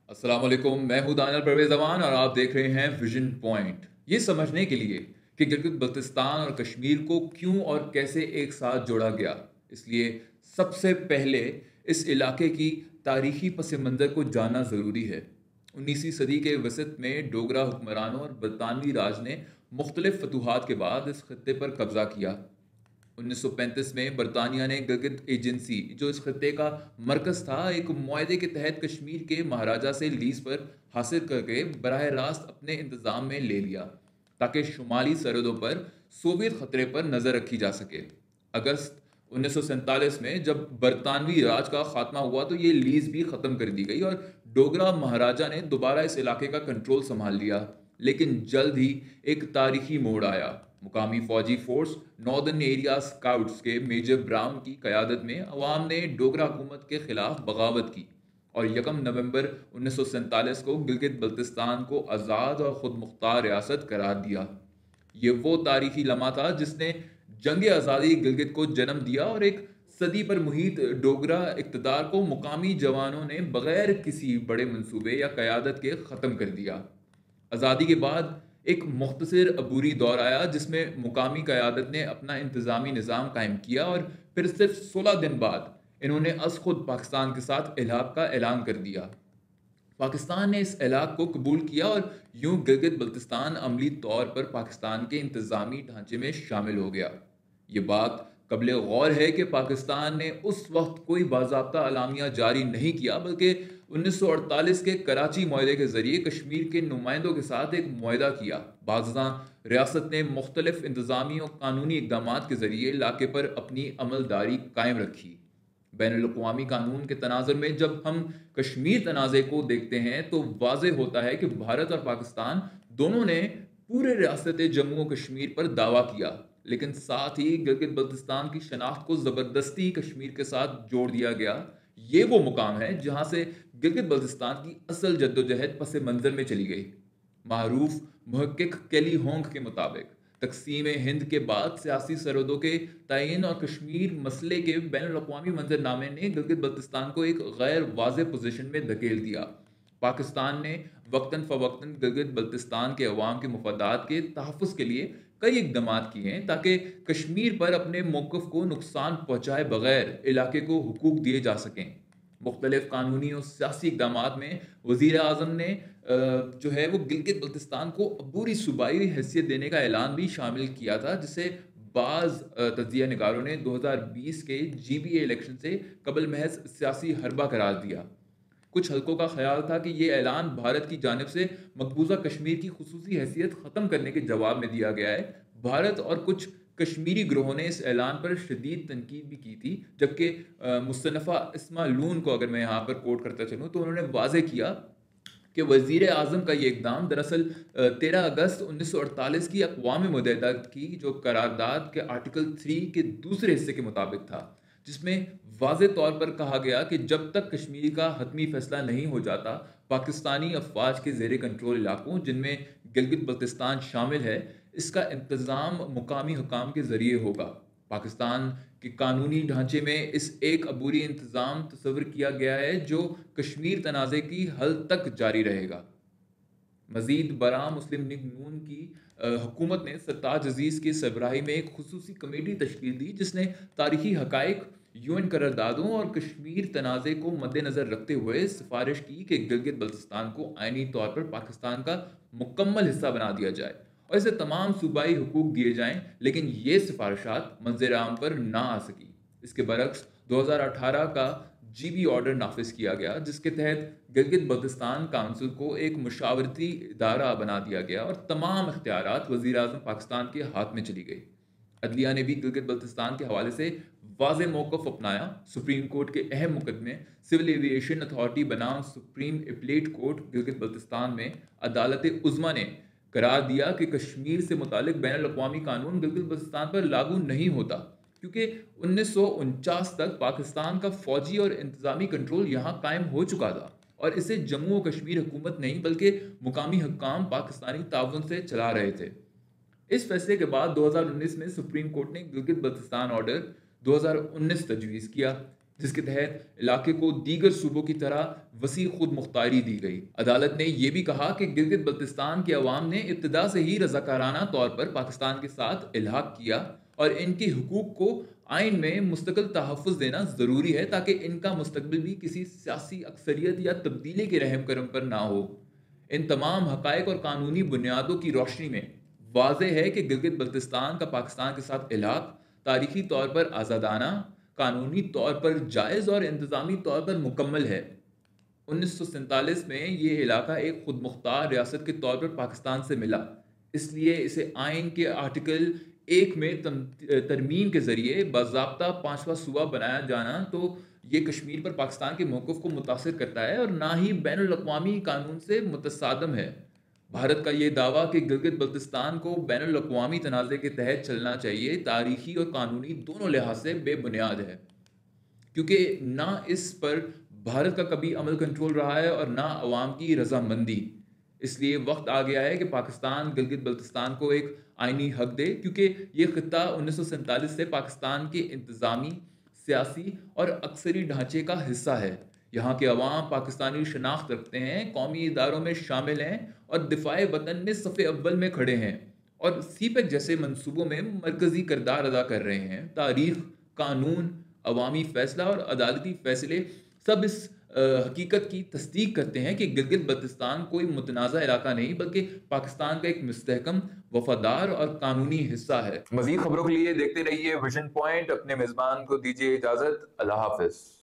السلام علیکم، میں ہوں دانیال پرویز امان اور آپ دیکھ رہے ہیں ویژن پوائنٹ۔ یہ سمجھنے کے لیے کہ گلگت بلتستان اور کشمیر کو کیوں اور کیسے ایک ساتھ جوڑا گیا، اس لیے سب سے پہلے اس علاقے کی تاریخی پس منظر کو جاننا ضروری ہے۔ 19ویں صدی کے وسط میں ڈوگرا حکمرانوں اور برطانوی راج نے مختلف فتوحات کے بعد اس خطے پر قبضہ کیا۔ 1935 میں برطانیہ نے گلگت ایجنسی، جو اس خطے کا مرکز تھا، ایک معاہدے کے تحت کشمیر کے مہاراجہ سے لیز پر حاصل کر کے براہ راست اپنے انتظام میں لے لیا تاکہ شمالی سرحدوں پر سوویت خطرے پر نظر رکھی جا سکے۔ اگست 1947 میں جب برطانوی راج کا خاتمہ ہوا تو یہ لیز بھی ختم کر دی گئی اور ڈوگرا مہاراجہ نے دوبارہ اس علاقے کا کنٹرول سنبھال لیا۔ لیکن جلد ہی ایک تاریخی موڑ آیا۔ مقامی فوجی فورس ناردرن ایریا اسکاؤٹس کے میجر براؤن کی قیادت میں عوام نے ڈوگرا حکومت کے خلاف بغاوت کی اور 1 نومبر 1947 کو گلگت بلتستان کو آزاد اور خود مختار ریاست قرار دیا۔ یہ وہ تاریخی لمحہ تھا جس نے جنگ آزادی گلگت کو جنم دیا اور ایک صدی پر محیط ڈوگرا اقتدار کو مقامی جوانوں نے بغیر کسی بڑے منصوبے یا قیادت کے ختم کر دیا۔ آزادی کے بعد ایک مختصر عبوری دور آیا جس میں مقامی قیادت نے اپنا انتظامی نظام قائم کیا اور پھر صرف 16 دن بعد انہوں نے از خود پاکستان کے ساتھ الحاق کا اعلان کر دیا۔ پاکستان نے اس الحاق کو قبول کیا اور یوں گلگت بلتستان عملی طور پر پاکستان کے انتظامی ڈھانچے میں شامل ہو گیا۔ یہ بات قابل غور ہے کہ پاکستان نے اس وقت کوئی باضابطہ اعلامیہ جاری نہیں کیا، بلکہ 1948 کے کراچی معاہدے کے ذریعے کشمیر کے نمائندوں کے ساتھ ایک معاہدہ کیا۔ بعض ازاں ریاست نے مختلف انتظامی اور قانونی اقدامات کے ذریعے علاقے پر اپنی عملداری قائم رکھی۔ بین الاقوامی قانون کے تناظر میں جب ہم کشمیر تنازع کو دیکھتے ہیں تو واضح ہوتا ہے کہ بھارت اور پاکستان دونوں نے پورے ریاست جموں و کشمیر پر دعویٰ کیا، لیکن ساتھ ہی گلگت بلتستان کی شناخت کو زبردستی کشمیر کے ساتھ جوڑ دیا گیا۔ یہ وہ مقام ہے جہاں سے گلگت بلتستان کی اصل جدوجہد پس منظر میں چلی گئی۔ معروف محقق کیلی ہونگ کے مطابق تقسیم ہند کے بعد سیاسی سرحدوں کے تعین اور کشمیر مسئلے کے بین الاقوامی منظر نامے نے گلگت بلتستان کو ایک غیر واضح پوزیشن میں دھکیل دیا۔ پاکستان نے وقتاً فوقتاً گلگت بلتستان کے عوام کے مفادات کے تحفظ کے لیے کئی اقدامات کیے ہیں تاکہ کشمیر پر اپنے موقف کو نقصان پہنچائے بغیر علاقے کو حقوق دیے جا سکیں۔ مختلف قانونی اور سیاسی اقدامات میں وزیر اعظم نے وہ گلگت بلتستان کو عبوری صوبائی حیثیت دینے کا اعلان بھی شامل کیا تھا، جسے بعض تجزیہ نگاروں نے 2020 کے GBA الیکشن سے قبل محض سیاسی حربہ قرار دیا۔ کچھ حلقوں کا خیال تھا کہ یہ اعلان بھارت کی جانب سے مقبوضہ کشمیر کی خصوصی حیثیت ختم کرنے کے جواب میں دیا گیا ہے۔ بھارت اور کچھ کشمیری گروہوں نے اس اعلان پر شدید تنقید بھی کی تھی، جبکہ مصنفہ اسما لون کو اگر میں یہاں پر کوٹ کرتا چلوں تو انہوں نے واضح کیا کہ وزیر اعظم کا یہ اقدام دراصل 13 اگست 1948 کی اقوام متحدہ کی جو قرارداد کے آرٹیکل 3 کے دوسرے حصے کے مطابق تھا، جس میں واضح طور پر کہا گیا کہ جب تک کشمیر کا حتمی فیصلہ نہیں ہو جاتا، پاکستانی افواج کے زیر کنٹرول علاقوں جن میں گلگت بلتستان شامل ہے، اس کا انتظام مقامی حکام کے ذریعے ہوگا۔ پاکستان کے قانونی ڈھانچے میں اس ایک عبوری انتظام تصور کیا گیا ہے جو کشمیر تنازع کی حل تک جاری رہے گا۔ مزید برآں مسلم لیگ نون کی حکومت نے سرتاج عزیز کی سربراہی میں ایک خصوصی کمیٹی تشکیل دی جس نے تاریخی حقائق، UN قراردادوں اور کشمیر تنازع کو مد نظر رکھتے ہوئے سفارش کی کہ گلگت بلتستان کو آئینی طور پر پاکستان کا مکمل حصہ بنا دیا جائے اور اسے تمام صوبائی حقوق دیے جائیں، لیکن یہ سفارشات منظر عام پر نہ آ سکی۔ اس کے برعکس 2018 کا GB آرڈر نافذ کیا گیا جس کے تحت گلگت بلتستان کونسل کو ایک مشاورتی ادارہ بنا دیا گیا اور تمام اختیارات وزیر اعظم پاکستان کے ہاتھ میں چلی گئی۔ عدلیہ نے بھی گلگت بلتستان کے حوالے سے واضح موقف اپنایا۔ سپریم کورٹ کے اہم مقدمے سول ایویشن اتھارٹی بنام supreme appellate court Gilgit Baltistan میں عدالت عظمیٰ نے قرار دیا کہ کشمیر سے متعلق بین الاقوامی قانون گلگت بلتستان پر لاگو نہیں ہوتا، کیونکہ 1949 تک پاکستان کا فوجی اور انتظامی کنٹرول یہاں قائم ہو چکا تھا اور اسے جموں و کشمیر حکومت نہیں بلکہ مقامی حکام پاکستانی تعاون سے چلا رہے تھے۔ اس فیصلے کے بعد 2019 میں سپریم کورٹ نے گلگت بلتستان آرڈر 2019 تجویز کیا۔ جس کے تحت علاقے کو دیگر صوبوں کی طرح وسیع خود مختاری دی گئی۔ عدالت نے یہ بھی کہا کہ گلگت بلتستان کے عوام نے ابتدا سے ہی رضاکارانہ طور پر پاکستان کے ساتھ الحاق کیا اور ان کے حقوق کو آئین میں مستقل تحفظ دینا ضروری ہے تاکہ ان کا مستقبل بھی کسی سیاسی اکثریت یا تبدیلی کے رحم کرم پر نہ ہو۔ ان تمام حقائق اور قانونی بنیادوں کی روشنی میں واضح ہے کہ گلگت بلتستان کا پاکستان کے ساتھ الحاق تاریخی طور پر آزادانہ، قانونی طور پر جائز اور انتظامی طور پر مکمل ہے۔ 1947 میں یہ علاقہ ایک خود مختار ریاست کے طور پر پاکستان سے ملا، اس لیے اسے آئین کے آرٹیکل 1 میں ترمیم کے ذریعے باضابطہ 5واں صوبہ بنایا جانا تو یہ کشمیر پر پاکستان کے موقف کو متاثر کرتا ہے اور نہ ہی بین الاقوامی قانون سے متصادم ہے۔ بھارت کا یہ دعویٰ کہ گلگت بلتستان کو بین الاقوامی تنازع کے تحت چلنا چاہیے تاریخی اور قانونی دونوں لحاظ سے بے بنیاد ہے، کیونکہ نہ اس پر بھارت کا کبھی عمل کنٹرول رہا ہے اور نہ عوام کی رضامندی۔ اس لیے وقت آ گیا ہے کہ پاکستان گلگت بلتستان کو ایک آئینی حق دے، کیونکہ یہ خطہ 1947 سے پاکستان کے انتظامی، سیاسی اور عسکری ڈھانچے کا حصہ ہے۔ یہاں کے عوام پاکستانی شناخت رکھتے ہیں، قومی اداروں میں شامل ہیں اور دفاع وطن میں صف اول میں کھڑے ہیں اور سی پیک جیسے منصوبوں میں مرکزی کردار ادا کر رہے ہیں۔ تاریخ، قانون، عوامی فیصلہ اور عدالتی فیصلے سب اس حقیقت کی تصدیق کرتے ہیں کہ گلگت بلتستان کوئی متنازع علاقہ نہیں بلکہ پاکستان کا ایک مستحکم، وفادار اور قانونی حصہ ہے۔ مزید خبروں کے لیے دیکھتے رہیے ویژن پوائنٹ۔ اپنے میزبان کو دیجیے اجازت۔ اللہ حافظ۔